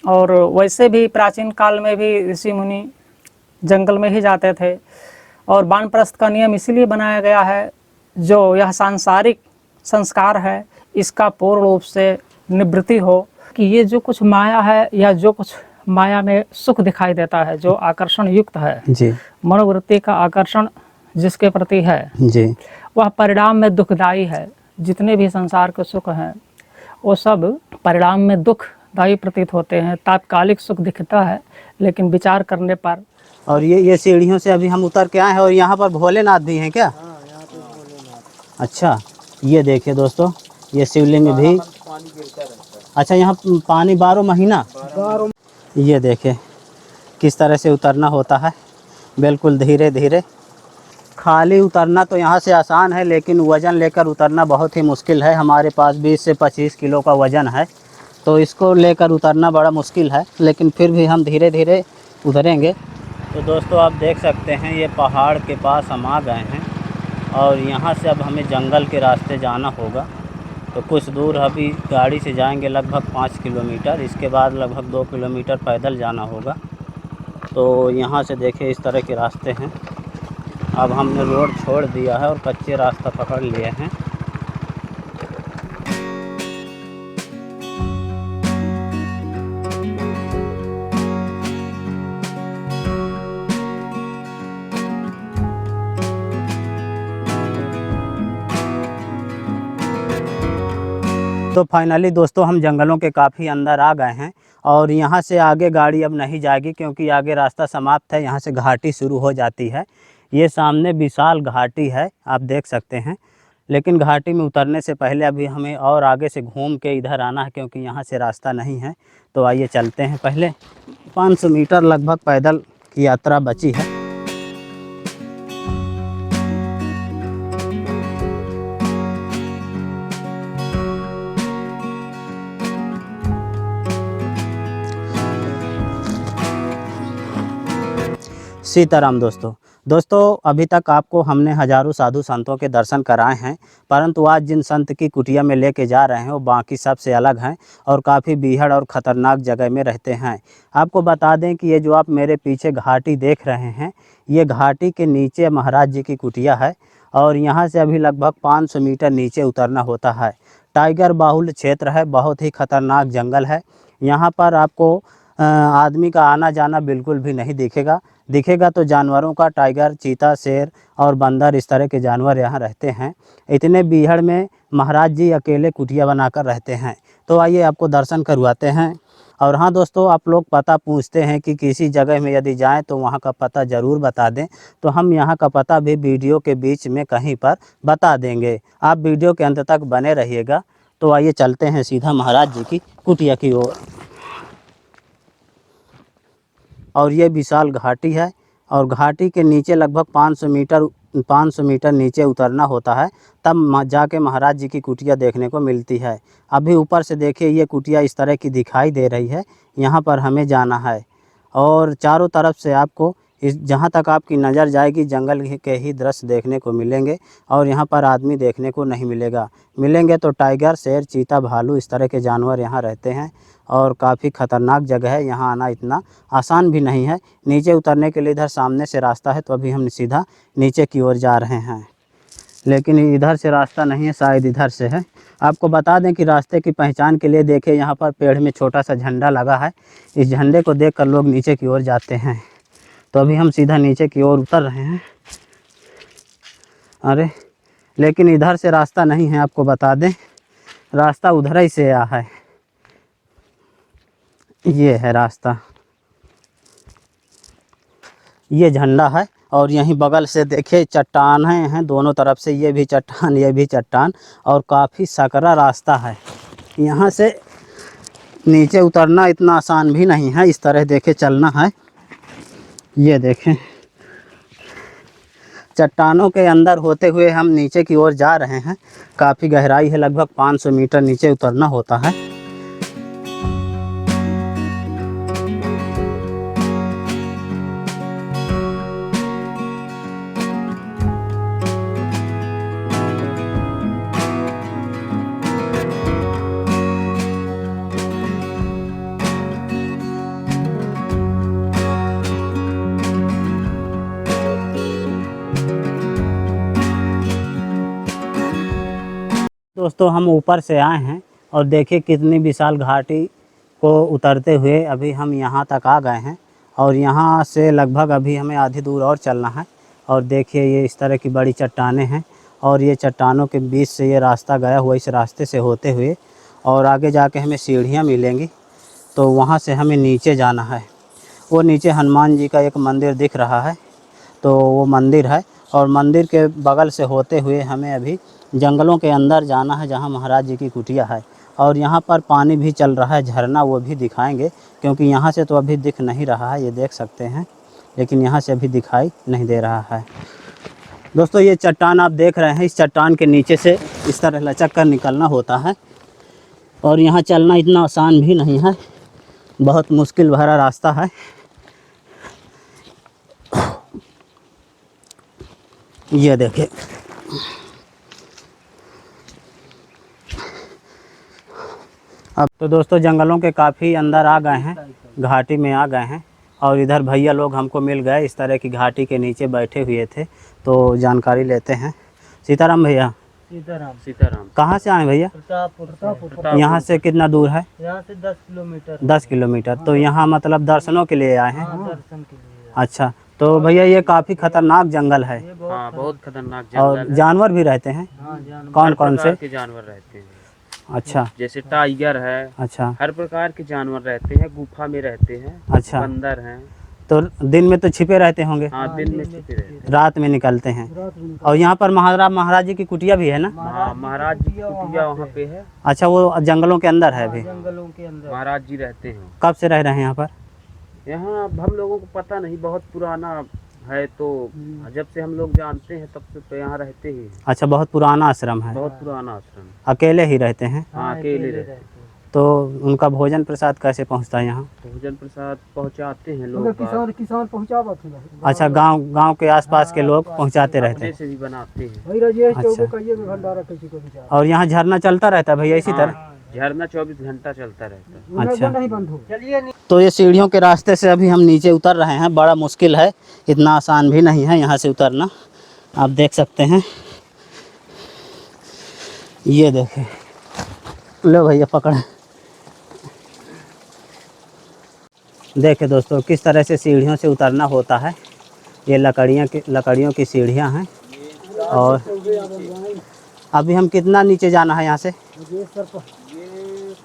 और वैसे भी प्राचीन काल में भी ऋषि मुनि जंगल में ही जाते थे। और वानप्रस्थ का नियम इसीलिए बनाया गया है, जो यह सांसारिक संस्कार है इसका पूर्ण रूप से निवृत्ति हो, कि ये जो कुछ माया है या जो कुछ माया में सुख दिखाई देता है, जो आकर्षण युक्त है जी मनोवृत्ति का आकर्षण जिसके प्रति है जी वह परिणाम में दुखदायी है। जितने भी संसार के सुख हैं वो सब परिणाम में दुखदायी प्रतीत होते हैं। तात्कालिक सुख दिखता है लेकिन विचार करने पर। और ये सीढ़ियों से अभी हम उतर के आए हैं और यहाँ पर भोलेनाथ भी हैं क्या? हाँ, यहाँ पे भोलेनाथ। अच्छा, ये देखिए दोस्तों, ये शिवलिंग भी। पानी गिरता रहता है। अच्छा, यहाँ पानी 12 महीना। ये देखिए किस तरह से उतरना होता है, बिल्कुल धीरे धीरे। खाली उतरना तो यहाँ से आसान है, लेकिन वज़न लेकर उतरना बहुत ही मुश्किल है। हमारे पास 20 से 25 किलो का वज़न है, तो इसको लेकर उतरना बड़ा मुश्किल है, लेकिन फिर भी हम धीरे धीरे उतरेंगे। तो दोस्तों आप देख सकते हैं ये पहाड़ के पास हम आ गए हैं और यहाँ से अब हमें जंगल के रास्ते जाना होगा। तो कुछ दूर अभी गाड़ी से जाएंगे, लगभग 5 किलोमीटर। इसके बाद लगभग 2 किलोमीटर पैदल जाना होगा। तो यहाँ से देखिए इस तरह के रास्ते हैं। अब हमने रोड छोड़ दिया है और कच्चे रास्ता पकड़ लिए हैं। तो फाइनली दोस्तों हम जंगलों के काफ़ी अंदर आ गए हैं और यहाँ से आगे गाड़ी अब नहीं जाएगी, क्योंकि आगे रास्ता समाप्त है। यहाँ से घाटी शुरू हो जाती है। ये सामने विशाल घाटी है, आप देख सकते हैं। लेकिन घाटी में उतरने से पहले अभी हमें और आगे से घूम के इधर आना है, क्योंकि यहाँ से रास्ता नहीं है। तो आइए चलते हैं। पहले 500 मीटर लगभग पैदल की यात्रा बची है। सीताराम दोस्तों अभी तक आपको हमने हजारों साधु संतों के दर्शन कराए हैं, परंतु आज जिन संत की कुटिया में लेके जा रहे हैं वो बाकी सबसे अलग हैं और काफ़ी बीहड़ और ख़तरनाक जगह में रहते हैं। आपको बता दें कि ये जो आप मेरे पीछे घाटी देख रहे हैं, ये घाटी के नीचे महाराज जी की कुटिया है और यहाँ से अभी लगभग 500 मीटर नीचे उतरना होता है। टाइगर बाहुल्य क्षेत्र है, बहुत ही ख़तरनाक जंगल है। यहाँ पर आपको आदमी का आना जाना बिल्कुल भी नहीं दिखेगा तो जानवरों का, टाइगर, चीता, शेर और बंदर, इस तरह के जानवर यहाँ रहते हैं। इतने बीहड़ में महाराज जी अकेले कुटिया बनाकर रहते हैं। तो आइए आपको दर्शन करवाते हैं। और हाँ दोस्तों, आप लोग पता पूछते हैं कि किसी जगह में यदि जाएं तो वहाँ का पता ज़रूर बता दें, तो हम यहाँ का पता भी वीडियो के बीच में कहीं पर बता देंगे। आप वीडियो के अंत तक बने रहिएगा। तो आइए चलते हैं सीधा महाराज जी की कुटिया की ओर। और ये विशाल घाटी है और घाटी के नीचे लगभग 500 मीटर नीचे उतरना होता है, तब जाके महाराज जी की कुटिया देखने को मिलती है। अभी ऊपर से देखिए ये कुटिया इस तरह की दिखाई दे रही है। यहाँ पर हमें जाना है और चारों तरफ से आपको जहाँ तक आपकी नज़र जाएगी जंगल के ही दृश्य देखने को मिलेंगे और यहाँ पर आदमी देखने को नहीं मिलेंगे तो टाइगर, शेर, चीता, भालू, इस तरह के जानवर यहाँ रहते हैं और काफ़ी ख़तरनाक जगह है। यहाँ आना इतना आसान भी नहीं है। नीचे उतरने के लिए इधर सामने से रास्ता है, तो अभी हम सीधा नीचे की ओर जा रहे हैं, लेकिन इधर से रास्ता नहीं है, शायद इधर से है। आपको बता दें कि रास्ते की पहचान के लिए देखिए यहाँ पर पेड़ में छोटा सा झंडा लगा है। इस झंडे को देखकर लोग नीचे की ओर जाते हैं। तो अभी हम सीधा नीचे की ओर उतर रहे हैं। अरे लेकिन इधर से रास्ता नहीं है, आपको बता दें रास्ता उधर ही से आया है। ये है रास्ता, ये झंडा है और यहीं बगल से देखिए चट्टान हैं दोनों तरफ से, ये भी चट्टान और काफ़ी सकरा रास्ता है। यहाँ से नीचे उतरना इतना आसान भी नहीं है, इस तरह देखे चलना है। ये देखें चट्टानों के अंदर होते हुए हम नीचे की ओर जा रहे हैं। काफ़ी गहराई है, लगभग 500 मीटर नीचे उतरना होता है। दोस्तों हम ऊपर से आए हैं और देखिए कितनी विशाल घाटी को उतरते हुए अभी हम यहाँ तक आ गए हैं और यहाँ से लगभग अभी हमें आधी दूर और चलना है। और देखिए ये इस तरह की बड़ी चट्टानें हैं और ये चट्टानों के बीच से ये रास्ता गया हुआ, इस रास्ते से होते हुए और आगे जाके हमें सीढ़ियाँ मिलेंगी तो वहाँ से हमें नीचे जाना है। वो नीचे हनुमान जी का एक मंदिर दिख रहा है तो वो मंदिर है और मंदिर के बगल से होते हुए हमें अभी जंगलों के अंदर जाना है जहाँ महाराज जी की कुटिया है। और यहाँ पर पानी भी चल रहा है, झरना, वो भी दिखाएंगे क्योंकि यहाँ से तो अभी दिख नहीं रहा है, ये देख सकते हैं, लेकिन यहाँ से अभी दिखाई नहीं दे रहा है। दोस्तों ये चट्टान आप देख रहे हैं, इस चट्टान के नीचे से इस तरह लचक कर निकलना होता है और यहाँ चलना इतना आसान भी नहीं है, बहुत मुश्किल भरा रास्ता है। ये देखिए अब तो दोस्तों जंगलों के काफ़ी अंदर आ गए हैं, घाटी में आ गए हैं और इधर भैया लोग हमको मिल गए, इस तरह की घाटी के नीचे बैठे हुए थे तो जानकारी लेते हैं। सीताराम भैया। सीताराम कहाँ से आए भैया? प्रतापपुर। यहाँ से कितना दूर है? यहाँ से 10 किलोमीटर। 10 किलोमीटर। तो यहाँ मतलब दर्शनों के लिए आए हैं? दर्शन के लिए। अच्छा, तो भैया ये काफ़ी खतरनाक जंगल है। हाँ, बहुत खतरनाक जंगल और है। जानवर भी रहते हैं? कौन कौन से? के जानवर रहते हैं। अच्छा, जैसे टाइगर है, अच्छा, हर प्रकार के जानवर रहते हैं, गुफा में रहते हैं। अच्छा। बंदर हैं। तो दिन में तो छिपे रहते होंगे? हाँ, दिन में छिपे रहते हैं। रात में निकलते हैं। और यहाँ पर महाराज जी की कुटिया भी है ना? हाँ, महाराज जी की कुटिया वहाँ पे है। अच्छा, वो जंगलों के अंदर है अभी? जंगलों के अंदर महाराज जी रहते हैं। कब से रह रहे हैं यहाँ पर? यहाँ हम लोगों को पता नहीं, बहुत पुराना है तो जब से हम लोग जानते हैं तब से तो यहाँ रहते ही हैं। अच्छा, बहुत पुराना आश्रम है। बहुत पुराना आश्रम। अकेले ही रहते हैं? हाँ, अकेले रहते हैं। तो उनका भोजन प्रसाद कैसे पहुँचता है यहाँ? भोजन प्रसाद पहुँचाते हैं लोग। किसान पहुँचावा। अच्छा, गांव के आसपास के लोग पहुँचाते रहते हैं? से भी बनाते हैं। अच्छा। और यहाँ झरना चलता रहता है भैया इसी तरह? झरना 24 घंटा चलता रहता है। अच्छा, नहीं बंद हो। चलिए तो ये सीढ़ियों के रास्ते से अभी हम नीचे उतर रहे हैं, बड़ा मुश्किल है, इतना आसान भी नहीं है यहाँ से उतरना, आप देख सकते हैं। ये देखें, लो भैया पकड़। देखें दोस्तों किस तरह से सीढ़ियों से उतरना होता है। ये लकड़ियों की सीढ़ियाँ हैं। और अभी हम कितना नीचे जाना है यहाँ से? ये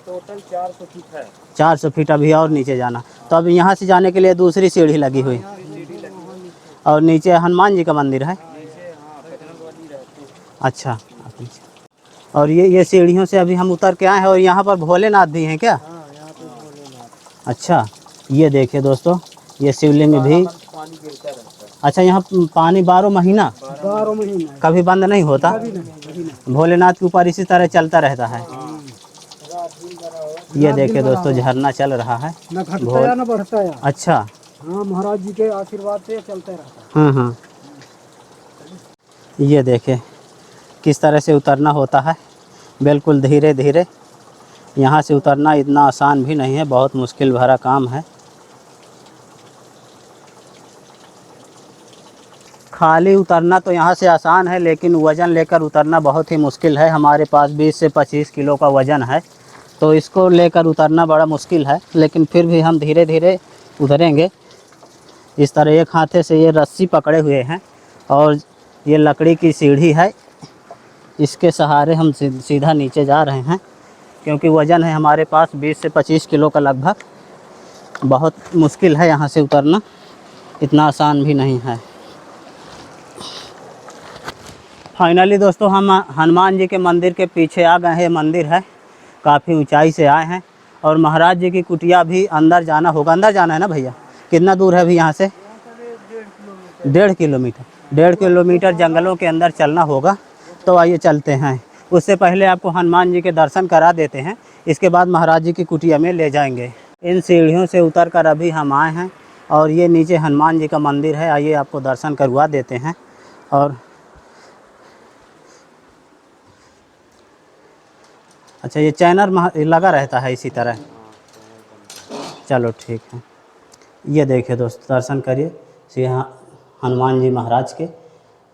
टोटल 400 फीट है। 400 फीट अभी और नीचे जाना। तो अब यहाँ से जाने के लिए दूसरी सीढ़ी लगी हुई और नीचे हनुमान जी का मंदिर है। अच्छा, और ये सीढ़ियों से अभी हम उतर के आए हैं और यहाँ पर भोलेनाथ भी हैं क्या? अच्छा, ये देखिए दोस्तों, ये शिवलिंग भी। पानी गिरता रहता है। अच्छा, यहाँ पानी 12 महीना कभी बंद नहीं होता? भोलेनाथ के ऊपर इसी तरह चलता रहता है। ये देखिए दोस्तों, झरना चल रहा है। न घटता है न बढ़ता है। अच्छा, हाँ, महाराज जी के आशीर्वाद से चलते रहता है। हाँ। ये देखें किस तरह से उतरना होता है, बिल्कुल धीरे धीरे। यहाँ से उतरना इतना आसान भी नहीं है, बहुत मुश्किल भरा काम है। खाली उतरना तो यहाँ से आसान है, लेकिन वज़न लेकर उतरना बहुत ही मुश्किल है। हमारे पास 20 से 25 किलो का वज़न है, तो इसको लेकर उतरना बड़ा मुश्किल है, लेकिन फिर भी हम धीरे धीरे उतरेंगे। इस तरह एक हाथे से ये रस्सी पकड़े हुए हैं और ये लकड़ी की सीढ़ी है, इसके सहारे हम सीधा नीचे जा रहे हैं, क्योंकि वज़न है हमारे पास 20 से 25 किलो का लगभग। बहुत मुश्किल है यहाँ से उतरना, इतना आसान भी नहीं है। फाइनली दोस्तों हम हनुमान जी के मंदिर के पीछे आ गए हैं। मंदिर है, काफ़ी ऊंचाई से आए हैं और महाराज जी की कुटिया भी अंदर जाना होगा। अंदर जाना है ना भैया? कितना दूर है अभी यहाँ से? 1.5 किलोमीटर। 1.5 किलोमीटर जंगलों के अंदर चलना होगा। तो आइए चलते हैं। उससे पहले आपको हनुमान जी के दर्शन करा देते हैं, इसके बाद महाराज जी की कुटिया में ले जाएंगे। इन सीढ़ियों से उतर कर अभी हम आए हैं और ये नीचे हनुमान जी का मंदिर है। आइए आपको दर्शन करवा देते हैं। और अच्छा, ये चैनल लगा रहता है इसी तरह? चलो ठीक है। ये देखिए दोस्त, दर्शन करिए। श्री हनुमान जी महाराज के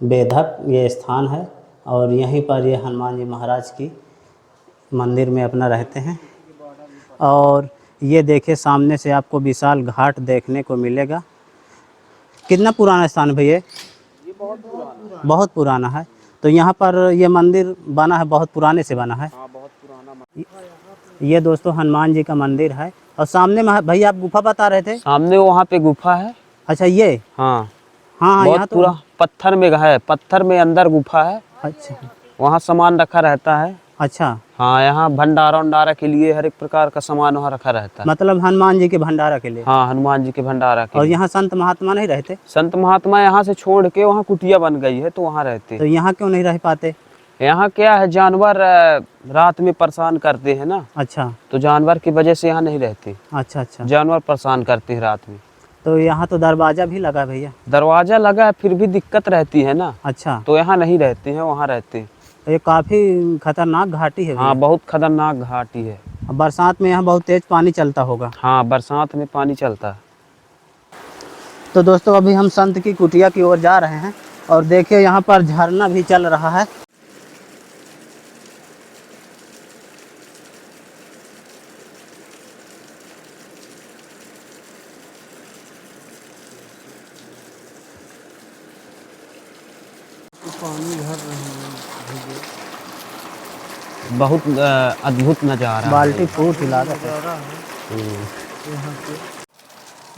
बेधक ये स्थान है और यहीं पर ये हनुमान जी महाराज की मंदिर में अपना रहते हैं। और ये देखिए सामने से आपको विशाल घाट देखने को मिलेगा। कितना पुराना स्थान है भैया? ये बहुत पुराना है। तो यहाँ पर ये मंदिर बना है, बहुत पुराने से बना है। हाँ, बहुत पुराना। ये दोस्तों हनुमान जी का मंदिर है। और सामने में भैया आप गुफा बता रहे थे? सामने वहाँ पे गुफा है। अच्छा ये, हाँ हाँ बहुत यहाँ तो पूरा पत्थर में है, पत्थर में अंदर गुफा है। अच्छा वहाँ सामान रखा रहता है। अच्छा, हाँ, यहाँ भंडारा उंडारा के लिए हर एक प्रकार का सामान वहाँ रखा रहता है। मतलब हनुमान जी के भंडारा के लिए। हाँ, हनुमान जी के भंडारा के और लिए। यहाँ संत महात्मा नहीं रहते? संत महात्मा यहाँ से छोड़ के वहाँ कुटिया बन गई है तो वहाँ रहते। तो यहाँ क्यों नहीं रह पाते? यहाँ क्या है, जानवर रात में परेशान करते हैं ना, अच्छा तो जानवर की वजह से यहाँ नहीं रहते। अच्छा अच्छा। जानवर परेशान करते हैं रात में। तो यहाँ तो दरवाजा भी लगा भैया? दरवाजा लगा है, फिर भी दिक्कत रहती है ना, अच्छा, तो यहाँ नहीं रहते हैं, वहाँ रहते हैं। ये काफ़ी खतरनाक घाटी है हाँ, बहुत खतरनाक घाटी है। भैया। बरसात में यहाँ बहुत तेज पानी चलता होगा। हाँ, बरसात में पानी चलता है। तो दोस्तों अभी हम संत की कुटिया की ओर जा रहे हैं और देखिए यहाँ पर झरना भी चल रहा है। बहुत अद्भुत नज़ारा। बाल्टी फूट हिला रहा है।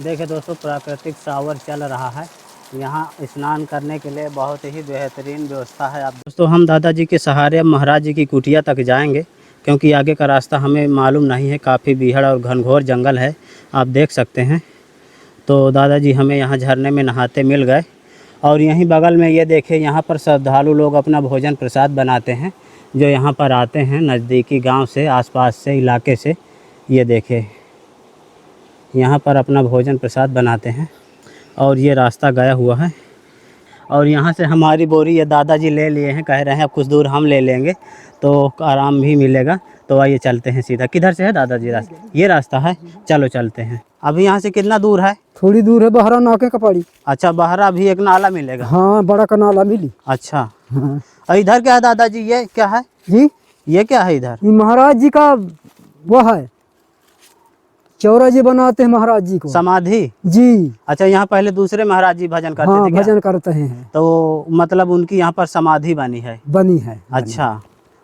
देखिए दोस्तों प्राकृतिक शावर चल रहा है। यहाँ स्नान करने के लिए बहुत ही बेहतरीन व्यवस्था है। आप दोस्तों हम दादाजी के सहारे अब महाराज जी की कुटिया तक जाएंगे, क्योंकि आगे का रास्ता हमें मालूम नहीं है। काफ़ी बीहड़ और घनघोर जंगल है, आप देख सकते हैं। तो दादाजी हमें यहाँ झरने में नहाते मिल गए। और यहीं बगल में ये देखिए, यहाँ पर श्रद्धालु लोग अपना भोजन प्रसाद बनाते हैं, जो यहाँ पर आते हैं नज़दीकी गांव से, आसपास से, इलाके से। ये देखिए यहाँ पर अपना भोजन प्रसाद बनाते हैं। और ये रास्ता गया हुआ है। और यहाँ से हमारी बोरी ये दादाजी ले लिए हैं, कह रहे हैं अब कुछ दूर हम ले लेंगे तो आराम भी मिलेगा। तो आइए चलते हैं सीधा। किधर से है दादाजी रास्ता? ये रास्ता है, चलो चलते हैं। अभी यहाँ से कितना दूर है? थोड़ी दूर है, बहरा नाके का पड़ी। अच्छा, बहरा भी एक नाला मिलेगा? हाँ, बड़ा का नाला मिली। अच्छा, हाँ और इधर क्या है दादाजी? ये क्या है जी, ये क्या है इधर? ये महाराज जी का वो है, चौरा जी बनाते हैं महाराज जी को, समाधि जी। अच्छा, यहाँ पहले दूसरे महाराज जी भजन करते हाँ, थे क्या? भजन करते हैं। तो मतलब उनकी यहाँ पर समाधि बनी है? बनी है। अच्छा,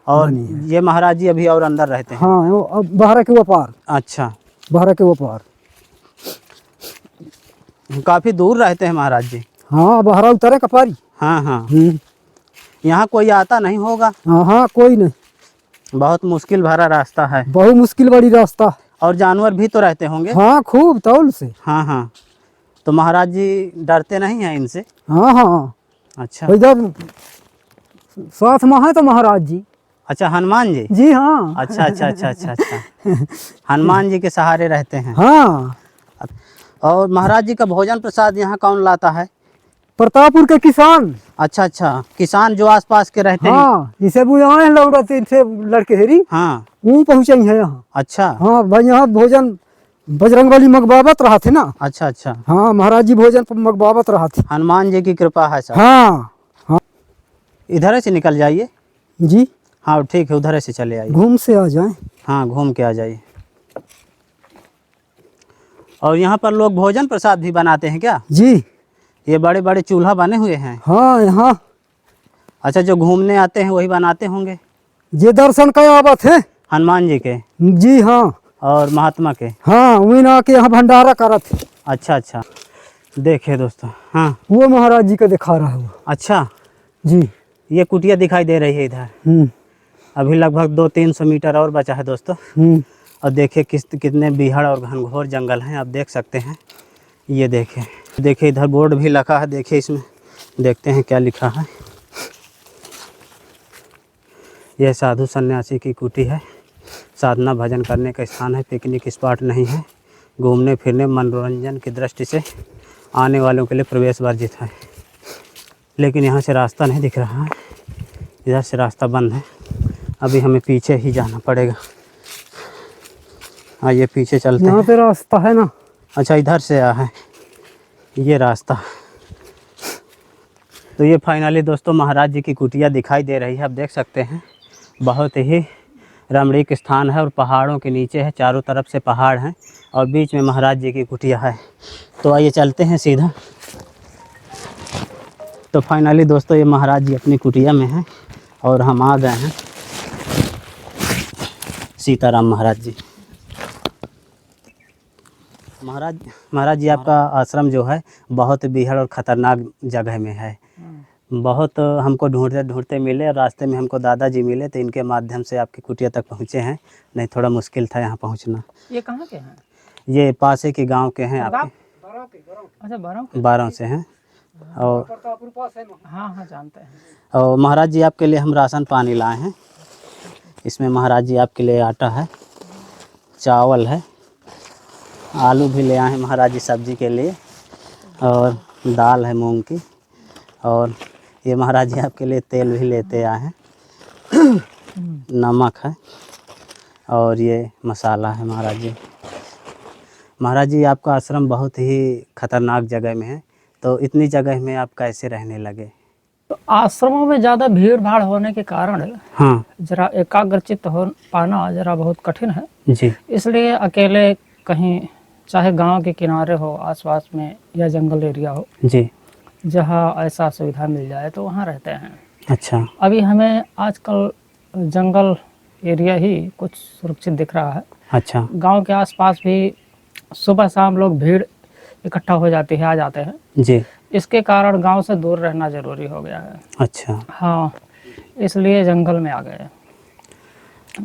और बनी है। ये महाराज जी अभी और अंदर रहते हैं? हाँ, वो अब बहरा के वो पार। अच्छा, बहरा के वो पार। काफ़ी दूर रहते हैं महाराज जी? हाँ, बहरा उतरे कपारी। हाँ हाँ। यहाँ कोई आता नहीं होगा? हाँ हाँ, कोई नहीं। बहुत मुश्किल भरा रास्ता है। बहुत मुश्किल बड़ी रास्ता। और जानवर भी तो रहते होंगे? हाँ, खूब तौल से। हाँ हाँ। तो महाराज जी डरते नहीं हैं इनसे? हाँ हाँ। अच्छा इधर साथ में है तो महाराज जी। अच्छा, हनुमान जी? जी हाँ। अच्छा अच्छा अच्छा अच्छा अच्छा। हनुमान जी के सहारे रहते हैं। हाँ। और महाराज जी का भोजन प्रसाद यहाँ कौन लाता है? प्रतापपुर के किसान। अच्छा अच्छा, किसान जो आसपास के रहते हैं? हाँ, इसे बुलाए हैं लौड़ा से लड़के हेरी। हाँ। वो पहुँचे हैं यहाँ। अच्छा। हाँ भाई, यहाँ भोजन बजरंगबली मगबावत रहा थे ना। अच्छा अच्छा। हाँ, महाराज जी भोजन पर मगबावत रहा थे। हनुमान जी की कृपा है सर। हाँ हाँ। इधर से निकल जाइए। जी, हाँ ठीक है, उधर से चले आइए। घूम से आ जाएं। हाँ, घूम के आ जाइए। और यहाँ पर लोग भोजन प्रसाद भी बनाते हैं क्या? जी। ये बड़े बड़े चूल्हा बने हुए हैं? हाँ, यहाँ। अच्छा, जो घूमने आते हैं वही बनाते होंगे? ये दर्शन का आवत है हनुमान जी के? जी हाँ। और महात्मा के? हाँ, वही ना के यहाँ भंडारा करत है। अच्छा अच्छा, देखिए दोस्तों। हाँ, वो महाराज जी का दिखा रहा है वो। अच्छा जी। ये कुटिया दिखाई दे रही है इधर। अभी लगभग 200-300 मीटर और बचा है दोस्तों। और देखिए कितने बीहड़ और घनघोर जंगल हैं, आप देख सकते हैं। ये देखिए इधर बोर्ड भी लगा है, देखिए इसमें, देखते हैं क्या लिखा है। यह साधु सन्यासी की कुटी है, साधना भजन करने का स्थान है, पिकनिक स्पॉट नहीं है। घूमने फिरने मनोरंजन की दृष्टि से आने वालों के लिए प्रवेश वर्जित है। लेकिन यहाँ से रास्ता नहीं दिख रहा है, इधर से रास्ता बंद है। अभी हमें पीछे ही जाना पड़ेगा। आइए पीछे चलते हैं। यहाँ पे रास्ता है ना। अच्छा, इधर से आया है ये रास्ता। तो ये फाइनली दोस्तों महाराज जी की कुटिया दिखाई दे रही है, आप देख सकते हैं। बहुत ही रमणीक स्थान है और पहाड़ों के नीचे है, चारों तरफ से पहाड़ हैं और बीच में महाराज जी की कुटिया है। तो आइए चलते हैं सीधा। तो फाइनली दोस्तों ये महाराज जी अपनी कुटिया में हैं और हम आ गए हैं। सीताराम महाराज जी। महाराज जी आपका आश्रम जो है बहुत बीहड़ और ख़तरनाक जगह में है। बहुत हमको ढूंढते ढूंढते मिले और रास्ते में हमको दादाजी मिले, तो इनके माध्यम से आपकी कुटिया तक पहुँचे हैं, नहीं थोड़ा मुश्किल था यहाँ पहुँचना। ये कहाँ के हैं? ये पासे के गांव के हैं आपके। अच्छा, बारों से हैं। और हाँ हाँ जानते हैं। और महाराज जी आपके लिए हम राशन पानी लाए हैं। इसमें महाराज जी आपके लिए आटा है, चावल है, आलू भी ले आए हैं महाराज जी सब्जी के लिए, और दाल है मूंग की, और ये महाराज जी आपके लिए तेल भी लेते आए हैं, नमक है, और ये मसाला है महाराज जी। महाराज जी आपका आश्रम बहुत ही खतरनाक जगह में है, तो इतनी जगह में आप कैसे रहने लगे? तो आश्रमों में ज़्यादा भीड़ भाड़ होने के कारण हाँ जरा एकाग्रचित्त हो पाना जरा बहुत कठिन है। जी। इसलिए अकेले कहीं, चाहे गांव के किनारे हो आसपास में या जंगल एरिया हो, जी, जहां ऐसा सुविधा मिल जाए तो वहां रहते हैं। अच्छा। अभी हमें आजकल जंगल एरिया ही कुछ सुरक्षित दिख रहा है। अच्छा। गांव के आसपास भी सुबह शाम लोग भीड़ इकट्ठा हो जाती है, आ जाते हैं। जी। इसके कारण गांव से दूर रहना जरूरी हो गया है। अच्छा। हाँ, इसलिए जंगल में आ गए।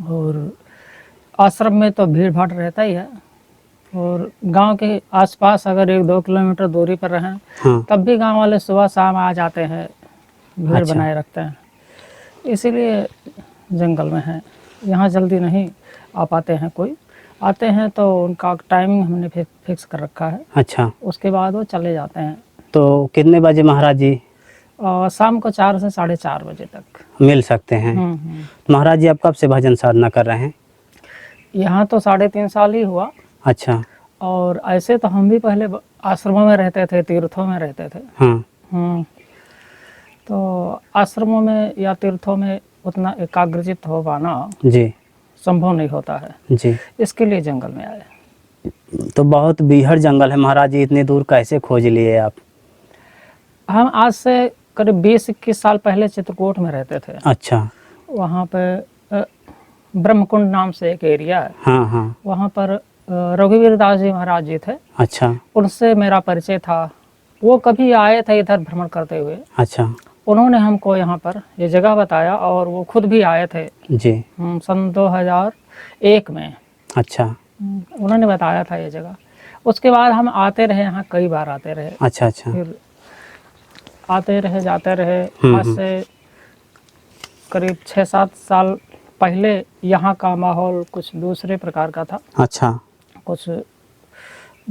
और आश्रम में तो भीड़ भाड़ रहता ही है, और गांव के आसपास अगर 1-2 किलोमीटर दूरी पर रहें हाँ। तब भी गांव वाले सुबह शाम आ जाते हैं, भीड़ अच्छा। बनाए रखते हैं। इसीलिए जंगल में है, यहाँ जल्दी नहीं आ पाते हैं। कोई आते हैं तो उनका टाइमिंग हमने फिक्स कर रखा है। अच्छा। उसके बाद वो चले जाते हैं। तो कितने बजे महाराज जी शाम को 4 से 4:30 बजे तक मिल सकते हैं? महाराज जी आप कब से भजन साधना कर रहे हैं? यहाँ तो 3.5 साल ही हुआ। अच्छा। और ऐसे तो हम भी पहले आश्रमों में रहते थे, तीर्थों में रहते थे। हाँ। तो आश्रमों में या तीर्थों में उतना एकाग्रचित्त हो पाना जी संभव नहीं होता है। जी। इसके लिए जंगल में आए। तो बहुत बीहड़ जंगल है महाराज जी, इतनी दूर कैसे खोज लिए आप? हम आज से करीब 20-21 साल पहले चित्रकूट में रहते थे। अच्छा। वहाँ पे ब्रह्मकुंड नाम से एक एरिया है। हाँ हाँ। वहाँ पर रघुवीर दास जी महाराज जी थे। अच्छा। उनसे मेरा परिचय था। वो कभी आए थे इधर भ्रमण करते हुए। अच्छा। उन्होंने हमको यहाँ पर ये जगह बताया, और वो खुद भी आए थे जी। सन 2001 में। अच्छा। उन्होंने बताया था ये जगह। उसके बाद हम आते रहे यहाँ, कई बार आते रहे। अच्छा अच्छा। फिर आते रहे जाते रहे। आज से करीब 6-7 साल पहले यहाँ का माहौल कुछ दूसरे प्रकार का था। अच्छा। कुछ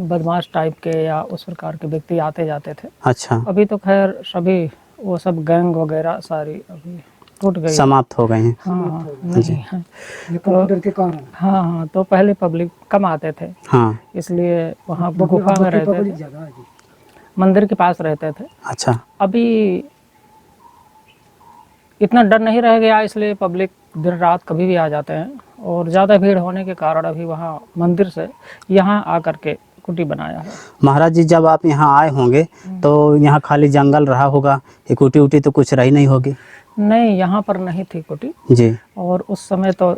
बदमाश टाइप के या उस प्रकार के व्यक्ति आते जाते थे। अच्छा। अभी तो खैर सभी वो सब गैंग वगैरह सारी अभी टूट गई, समाप्त हो गए हैं। हाँ नहीं है। कंप्यूटर के कारण। हाँ हाँ, तो पहले पब्लिक कम आते थे, हाँ। इसलिए वहाँ गुफा में रहते थे, मंदिर के पास रहते थे। अच्छा। अभी इतना डर नहीं रह गया, इसलिए पब्लिक दिन रात कभी भी आ जाते हैं। और ज़्यादा भीड़ होने के कारण अभी वहाँ मंदिर से यहाँ आकर के कुटी बनाया है। महाराज जी जब आप यहाँ आए होंगे तो यहाँ खाली जंगल रहा होगा, ये कुटी उटी तो कुछ रही नहीं होगी? नहीं, यहाँ पर नहीं थी कुटी जी। और उस समय तो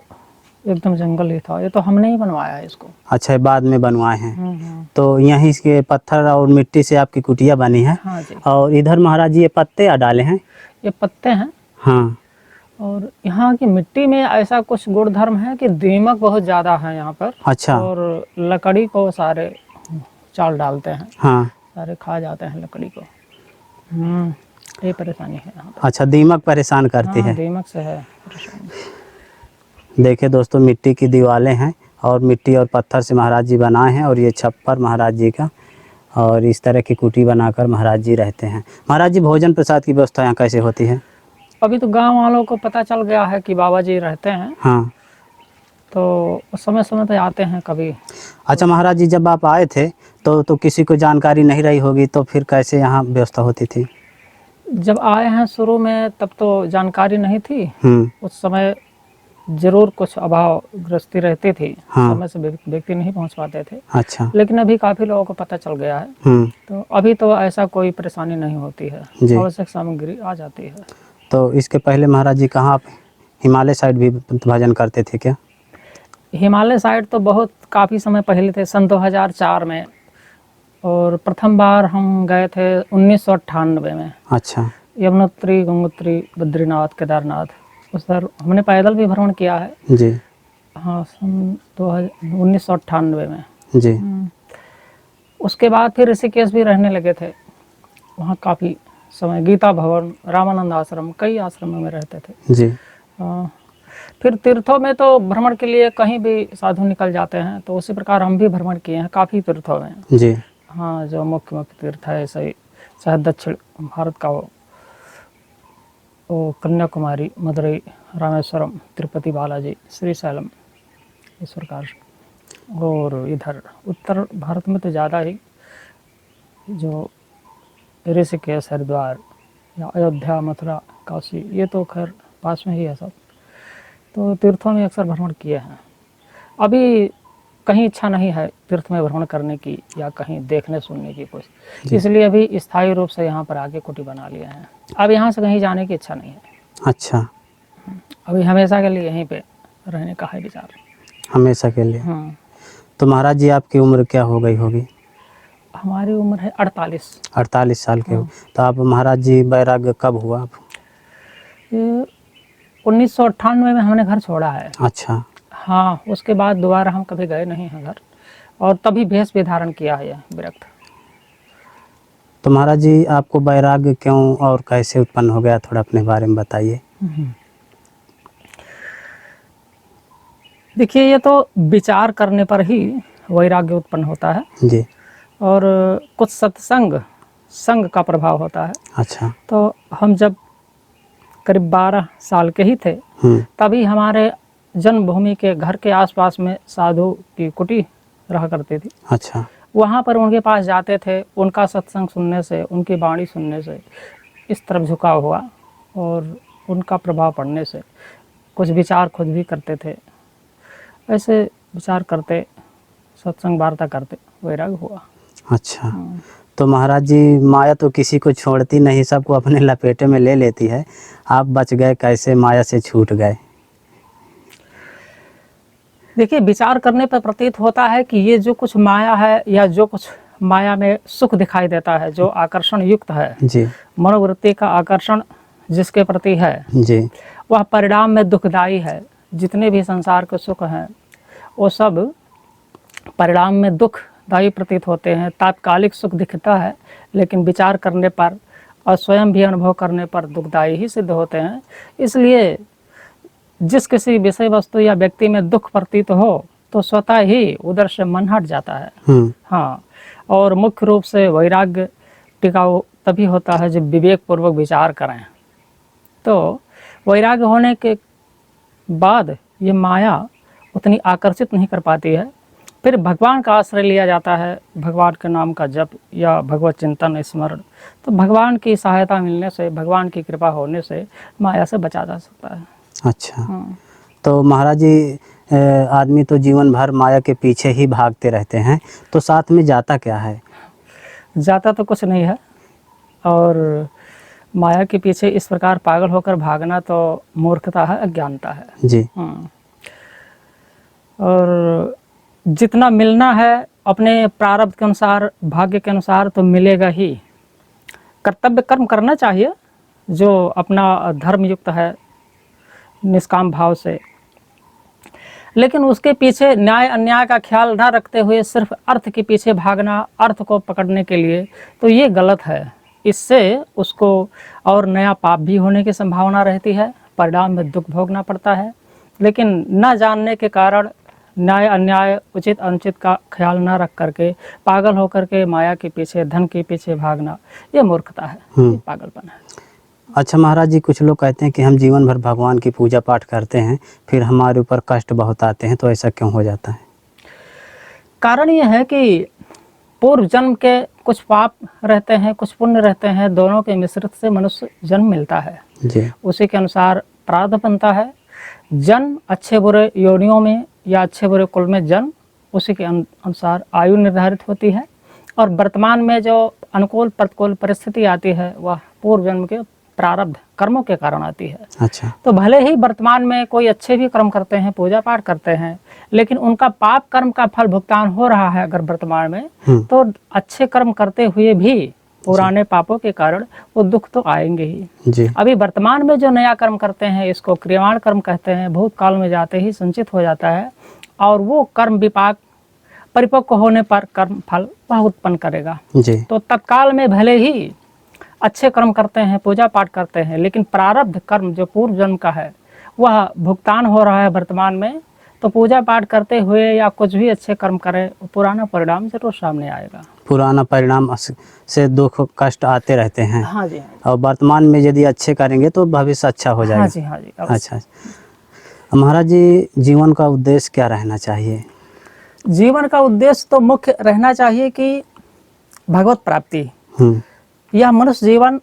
एकदम जंगल ही था। ये तो हमने ही बनवाया है इसको। अच्छा, बाद में बनवाए हैं। तो यहीं इसके पत्थर और मिट्टी से आपकी कुटिया बनी है। हाँ जी। और इधर महाराज जी ये पत्ते डाले हैं? ये पत्ते हैं। हाँ। और यहाँ की मिट्टी में ऐसा कुछ गुणधर्म है कि दीमक बहुत ज़्यादा है यहाँ पर। अच्छा। और लकड़ी को सारे चाल डालते हैं। हाँ। सारे खा जाते हैं लकड़ी को। ये परेशानी है यहाँ पर। अच्छा, दीमक परेशान करती है? दीमक से है परेशानी। देखिए दोस्तों, मिट्टी की दीवारें हैं और मिट्टी और पत्थर से महाराज जी बनाए हैं, और ये छप्पर महाराज जी का, और इस तरह की कुटी बनाकर महाराज जी रहते हैं। महाराज जी भोजन प्रसाद की व्यवस्था यहाँ कैसे होती है? अभी तो गांव वालों को पता चल गया है कि बाबा जी रहते हैं। हाँ। तो समय समय पे आते हैं कभी। अच्छा महाराज जी, जब आप आए थे तो किसी को जानकारी नहीं रही होगी, तो फिर कैसे यहाँ व्यवस्था होती थी? जब आए हैं शुरू में तब तो जानकारी नहीं थी। उस समय जरूर कुछ अभाव ग्रस्ती रहती थी, हाँ। समय से व्यक्ति नहीं पहुंच पाते थे, अच्छा। लेकिन अभी काफ़ी लोगों को पता चल गया है। तो अभी तो ऐसा कोई परेशानी नहीं होती है, जी। आवश्यक सामग्री आ जाती है। तो इसके पहले महाराज जी कहाँ आप हिमालय साइड भी भजन करते थे क्या? हिमालय साइड तो बहुत काफ़ी समय पहले थे, सन 2004 में, और प्रथम बार हम गए थे 1998 में। अच्छा। यमुनोत्री, गंगोत्री, बद्रीनाथ, केदारनाथ, उस पर हमने पैदल भी भ्रमण किया है। जी। हाँ, सन 1998 में। जी। उसके बाद फिर ऋषिकेश भी रहने लगे थे, वहाँ काफ़ी समय, गीता भवन, रामानंद आश्रम, कई आश्रमों में रहते थे। जी। फिर तीर्थों में तो भ्रमण के लिए कहीं भी साधु निकल जाते हैं, तो उसी प्रकार हम भी भ्रमण किए हैं काफ़ी तीर्थों में। जी। हाँ, जो मुख्य मुख्य तीर्थ है, सही चाहे दक्षिण भारत का हो, वो कन्याकुमारी, मदुरई, रामेश्वरम, तिरुपति बालाजी, श्रीशैलम, इस प्रकार। और इधर उत्तर भारत में तो ज़्यादा ही जो ऋषिकेश, हरिद्वार या अयोध्या, मथुरा, काशी, ये तो खैर पास में ही है सब। तो तीर्थों में अक्सर भ्रमण किए हैं। अभी कहीं इच्छा नहीं है तीर्थ में भ्रमण करने की या कहीं देखने सुनने की कुछ, इसलिए अभी स्थायी रूप से यहाँ पर आके कुटी बना लिया है। अब यहाँ से कहीं जाने की इच्छा नहीं है। अच्छा। अभी हमेशा के लिए यहीं पे रहने का है विचार। हमेशा के लिए। हाँ। तो महाराज जी आपकी उम्र क्या हो गई होगी? हमारी उम्र है 48। 48 साल के हो। तो आप महाराज जी वैराग्य कब हुआ आप? 1998 में हमने घर छोड़ा है। अच्छा। हाँ, उसके बाद दोबारा हम कभी गए नहीं हैं घर, और तभी भेष भी धारण किया है यह विरक्त। तो महाराज जी आपको वैराग्य क्यों और कैसे उत्पन्न हो गया, थोड़ा अपने बारे में बताइए। देखिए, ये तो विचार करने पर ही वैराग्य उत्पन्न होता है, जी। और कुछ सत्संग संग का प्रभाव होता है। अच्छा। तो हम जब करीब 12 साल के ही थे, तभी हमारे जन्मभूमि के घर के आसपास में साधु की कुटी रहा करती थी। अच्छा। वहाँ पर उनके पास जाते थे, उनका सत्संग सुनने से, उनकी वाणी सुनने से इस तरफ झुकाव हुआ, और उनका प्रभाव पड़ने से कुछ विचार खुद भी करते थे। ऐसे विचार करते, सत्संग वार्ता करते, वैराग्य हुआ। अच्छा। तो महाराज जी माया तो किसी को छोड़ती नहीं, सबको अपने लपेटे में ले लेती है, आप बच गए, कैसे माया से छूट गए? देखिए, विचार करने पर प्रतीत होता है कि ये जो कुछ माया है, या जो कुछ माया में सुख दिखाई देता है, जो आकर्षण युक्त है, जी। मनोवृत्ति का आकर्षण जिसके प्रति है, जी। वह परिणाम में दुखदायी है। जितने भी संसार के सुख हैं, वो सब परिणाम में दुखदायी प्रतीत होते हैं। तात्कालिक सुख दिखता है, लेकिन विचार करने पर और स्वयं भी अनुभव करने पर दुखदायी ही सिद्ध होते हैं। इसलिए जिस किसी विषय वस्तु या व्यक्ति में दुख प्रतीत हो, तो स्वतः ही उधर से मन हट जाता है। हाँ, और मुख्य रूप से वैराग्य टिकाऊ तभी होता है जब विवेक पूर्वक विचार करें। तो वैराग्य होने के बाद ये माया उतनी आकर्षित नहीं कर पाती है। फिर भगवान का आश्रय लिया जाता है, भगवान के नाम का जप या भगवत चिंतन, स्मरण। तो भगवान की सहायता मिलने से, भगवान की कृपा होने से माया से बचा जा सकता है। अच्छा। तो महाराज जी आदमी तो जीवन भर माया के पीछे ही भागते रहते हैं, तो साथ में जाता क्या है? जाता तो कुछ नहीं है, और माया के पीछे इस प्रकार पागल होकर भागना तो मूर्खता है, अज्ञानता है। जी। और जितना मिलना है अपने प्रारब्ध के अनुसार, भाग्य के अनुसार तो मिलेगा ही। कर्तव्य कर्म करना चाहिए जो अपना धर्म युक्त है, निष्काम भाव से, लेकिन उसके पीछे न्याय अन्याय का ख्याल न रखते हुए सिर्फ अर्थ के पीछे भागना, अर्थ को पकड़ने के लिए, तो ये गलत है। इससे उसको और नया पाप भी होने की संभावना रहती है, परिणाम में दुख भोगना पड़ता है। लेकिन न जानने के कारण न्याय अन्याय, उचित अनुचित का ख्याल न रख करके पागल होकर के माया के पीछे, धन के पीछे भागना, ये मूर्खता है, ये पागलपन है। अच्छा महाराज जी, कुछ लोग कहते हैं कि हम जीवन भर भगवान की पूजा पाठ करते हैं, फिर हमारे ऊपर कष्ट बहुत आते हैं, तो ऐसा क्यों हो जाता है? कारण ये है कि पूर्व जन्म के कुछ पाप रहते हैं, कुछ पुण्य रहते हैं, दोनों के मिश्रित से मनुष्य जन्म मिलता है। जी। उसी के अनुसार प्रारब्ध बनता है। जन्म अच्छे बुरे योनियों में या अच्छे बुरे कुल में जन्म, उसी के अनुसार आयु निर्धारित होती है। और वर्तमान में जो अनुकूल प्रतिकूल परिस्थिति आती है वह पूर्व जन्म के प्रारब्ध कर्मों के कारण आती है। अच्छा। तो भले ही वर्तमान में कोई अच्छे भी कर्म करते हैं, पूजा पाठ करते हैं, लेकिन उनका पाप कर्म का फल भुगतान हो रहा है अगर वर्तमान में, तो अच्छे कर्म करते हुए भी पुराने पापों के कारण वो दुख तो आएंगे ही। जी। अभी वर्तमान में जो नया कर्म करते हैं इसको क्रियावान कर्म कहते हैं, भूतकाल में जाते ही संचित हो जाता है और वो कर्म विपाक परिपक्व होने पर कर्म फल वह उत्पन्न करेगा। जी। तो तत्काल में भले ही अच्छे कर्म करते हैं, पूजा पाठ करते हैं, लेकिन प्रारब्ध कर्म जो पूर्व जन्म का है वह भुगतान हो रहा है वर्तमान में, तो पूजा पाठ करते हुए या कुछ भी अच्छे कर्म करें, पुराना परिणाम जरूर सामने आएगा। पुराना परिणाम से दुख कष्ट आते रहते हैं। हाँ जी। और वर्तमान में यदि अच्छे करेंगे तो भविष्य अच्छा हो जाएगा। हाँ जी, हाँ जी। अच्छा। महाराज जी, जीवन का उद्देश्य क्या रहना चाहिए? जीवन का उद्देश्य तो मुख्य रहना चाहिए कि भगवत प्राप्ति। यह मनुष्य जीवन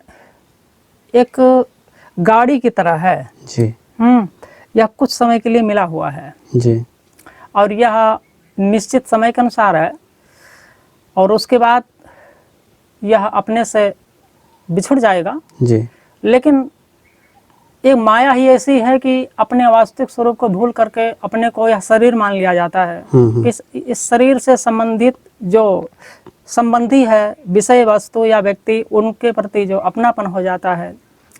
एक गाड़ी की तरह है जी। यह कुछ समय के लिए मिला हुआ है जी। और यह निश्चित समय के अनुसार है और उसके बाद यह अपने से बिछुड़ जाएगा। जी। लेकिन एक माया ही ऐसी है कि अपने वास्तविक स्वरूप को भूल करके अपने को यह शरीर मान लिया जाता है। इस शरीर से संबंधित जो संबंधी है, विषय वस्तु या व्यक्ति, उनके प्रति जो अपनापन हो जाता है,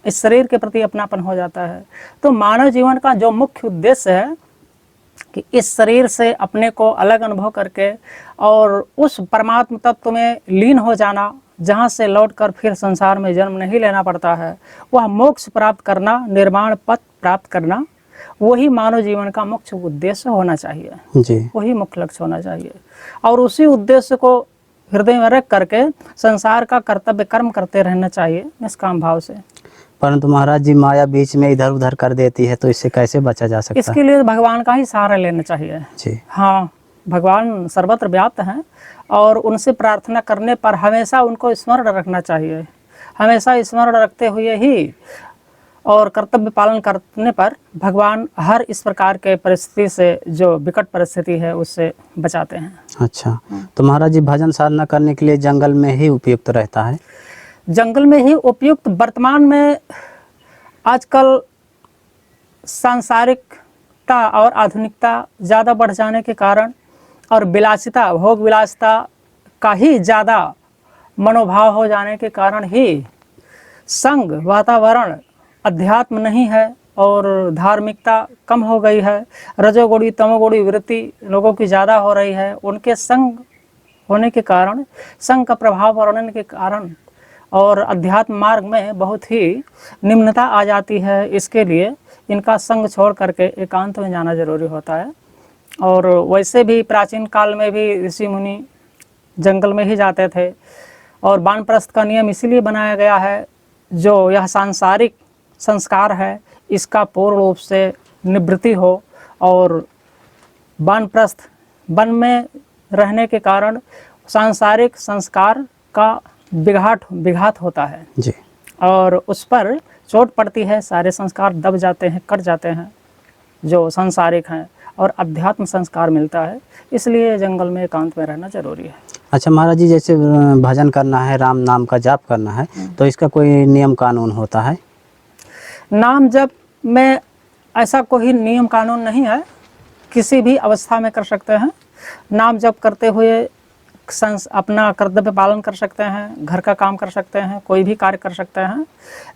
इस शरीर के प्रति अपनापन हो जाता है। तो मानव जीवन का जो मुख्य उद्देश्य है कि इस शरीर से अपने को अलग अनुभव करके और उस परमात्म तत्व में लीन हो जाना, जहाँ से लौटकर फिर संसार में जन्म नहीं लेना पड़ता है, वह मोक्ष प्राप्त करना, निर्वाण पथ प्राप्त करना, वही मानव जीवन का मुख्य उद्देश्य होना चाहिए। जी। वही मुख्य लक्ष्य होना चाहिए और उसी उद्देश्य को हृदय में रख करके संसार का कर्तव्य कर्म करते रहना चाहिए निष्काम भाव से। परंतु महाराज जी, माया बीच में इधर उधर कर देती है, तो इससे कैसे बचा जा सकता है? इसके लिए भगवान का ही सहारा लेना चाहिए। जी। हाँ, भगवान सर्वत्र व्याप्त हैं और उनसे प्रार्थना करने पर हमेशा उनको स्मरण रखना चाहिए। हमेशा स्मरण रखते हुए ही और कर्तव्य पालन करने पर भगवान हर इस प्रकार के परिस्थिति से, जो विकट परिस्थिति है, उससे बचाते हैं। अच्छा। तो महाराज जी, भजन साधना करने के लिए जंगल में ही उपयुक्त रहता है? जंगल में ही उपयुक्त। वर्तमान में आजकल सांसारिकता और आधुनिकता ज़्यादा बढ़ जाने के कारण और विलासिता, भोग विलासिता का ही ज़्यादा मनोभाव हो जाने के कारण ही संग वातावरण, अध्यात्म नहीं है और धार्मिकता कम हो गई है। रजोगुणी तमोगुणी वृत्ति लोगों की ज़्यादा हो रही है। उनके संग होने के कारण, संग का प्रभाव बढ़ने के कारण और अध्यात्म मार्ग में बहुत ही निम्नता आ जाती है। इसके लिए इनका संग छोड़ करके एकांत में जाना जरूरी होता है। और वैसे भी प्राचीन काल में भी ऋषि मुनि जंगल में ही जाते थे और वानप्रस्थ का नियम इसीलिए बनाया गया है, जो यह सांसारिक संस्कार है इसका पूर्ण रूप से निवृत्ति हो और वानप्रस्थ वन में रहने के कारण सांसारिक संस्कार का विघात होता है जी। और उस पर चोट पड़ती है, सारे संस्कार दब जाते हैं, कट जाते हैं जो सांसारिक हैं और अध्यात्म संस्कार मिलता है। इसलिए जंगल में एकांत में रहना जरूरी है। अच्छा महाराज जी, जैसे भजन करना है, राम नाम का जाप करना है, तो इसका कोई नियम कानून होता है? नाम जप में ऐसा कोई नियम कानून नहीं है, किसी भी अवस्था में कर सकते हैं। नाम जप करते हुए अपना कर्तव्य पालन कर सकते हैं, घर का काम कर सकते हैं, कोई भी कार्य कर सकते हैं।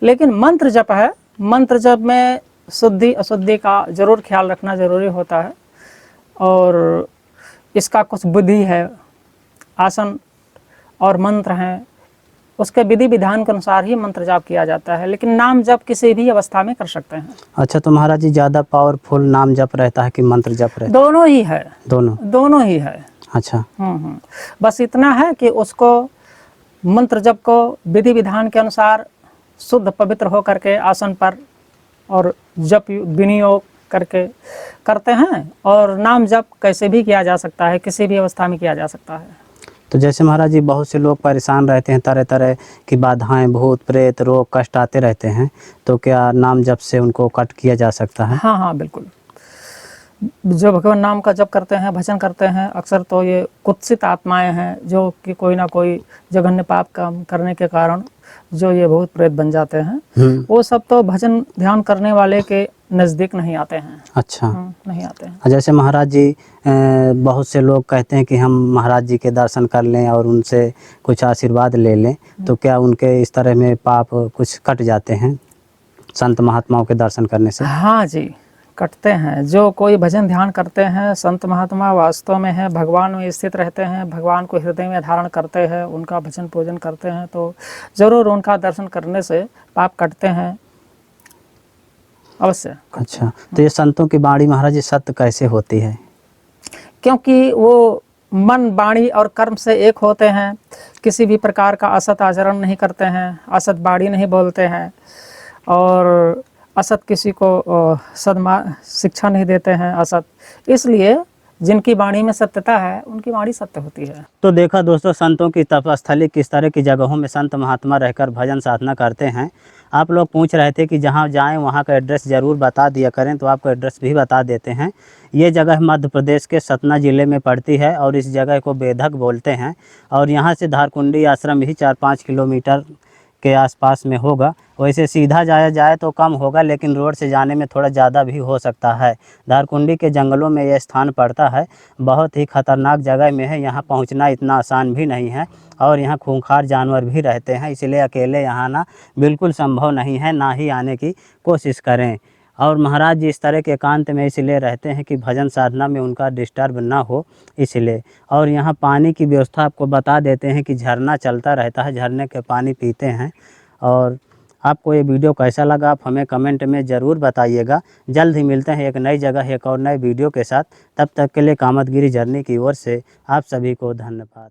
लेकिन मंत्र जप है, मंत्र जप में शुद्धि अशुद्धि का जरूर ख्याल रखना जरूरी होता है और इसका कुछ विधि है, आसन और मंत्र हैं, उसके विधि विधान के अनुसार ही मंत्र जाप किया जाता है। लेकिन नाम जप किसी भी अवस्था में कर सकते हैं। अच्छा, तो महाराज जी, ज़्यादा पावरफुल नाम जप रहता है कि मंत्र जप रहता है? दोनों ही है। दोनों ही है। अच्छा। बस इतना है कि उसको मंत्र जप को विधि विधान के अनुसार शुद्ध पवित्र हो करके आसन पर और जप विनियोग करके करते हैं और नाम जप कैसे भी किया जा सकता है, किसी भी अवस्था में किया जा सकता है। तो जैसे महाराज जी, बहुत से लोग परेशान रहते हैं, तरह तरह की बाधाएं, भूत प्रेत रोग कष्ट आते रहते हैं, तो क्या नाम जप से उनको कट किया जा सकता है? हाँ, बिल्कुल। जो भगवान नाम का जप करते हैं, भजन करते हैं, अक्सर तो ये कुत्सित आत्माएं हैं जो कि कोई ना कोई जघन्य पाप काम करने के कारण जो ये भूत प्रेत बन जाते हैं, वो सब तो भजन ध्यान करने वाले के नज़दीक नहीं आते हैं। अच्छा। नहीं आते हैं। जैसे महाराज जी बहुत से लोग कहते हैं कि हम महाराज जी के दर्शन कर लें और उनसे कुछ आशीर्वाद ले लें, तो क्या उनके इस तरह में पाप कुछ कट जाते हैं संत महात्माओं के दर्शन करने से? हाँ जी, कटते हैं। जो कोई भजन ध्यान करते हैं, संत महात्मा वास्तव में है भगवान में स्थित रहते हैं, भगवान को हृदय में धारण करते हैं, उनका भजन पूजन करते हैं, तो ज़रूर उनका दर्शन करने से पाप कटते हैं, अवश्य। अच्छा, तो ये संतों की वाणी महाराज जी सत्य कैसे होती है? क्योंकि वो मन, वाणी और कर्म से एक होते हैं, किसी भी प्रकार का असत आचरण नहीं करते हैं, असत वाणी नहीं बोलते हैं, और असत किसी को शिक्षा नहीं देते हैं असत। इसलिए जिनकी वाणी में सत्यता है उनकी वाणी सत्य होती है। तो देखा दोस्तों, संतों की तपस्थली किस तरह की जगहों में संत महात्मा रहकर भजन साधना करते हैं। आप लोग पूछ रहे थे कि जहाँ जाएं वहाँ का एड्रेस ज़रूर बता दिया करें, तो आपको एड्रेस भी बता देते हैं। ये जगह मध्य प्रदेश के सतना ज़िले में पड़ती है और इस जगह को बेधक बोलते हैं, और यहाँ से धारकुंडी आश्रम ही 4-5 किलोमीटर के आसपास में होगा। वैसे सीधा जाया जाए तो कम होगा, लेकिन रोड से जाने में थोड़ा ज़्यादा भी हो सकता है। धारकुंडी के जंगलों में यह स्थान पड़ता है, बहुत ही खतरनाक जगह में है। यहाँ पहुँचना इतना आसान भी नहीं है, और यहाँ खूंखार जानवर भी रहते हैं, इसलिए अकेले यहाँ आना बिल्कुल संभव नहीं है, ना ही आने की कोशिश करें। और महाराज जी इस तरह के एकांत में इसलिए रहते हैं कि भजन साधना में उनका डिस्टर्ब ना हो, इसलिए। और यहाँ पानी की व्यवस्था आपको बता देते हैं कि झरना चलता रहता है, झरने के पानी पीते हैं। और आपको ये वीडियो कैसा लगा आप हमें कमेंट में ज़रूर बताइएगा। जल्द ही मिलते हैं एक नई जगह एक और नए वीडियो के साथ। तब तक के लिए कामतगिरी जर्नी की ओर से आप सभी को धन्यवाद।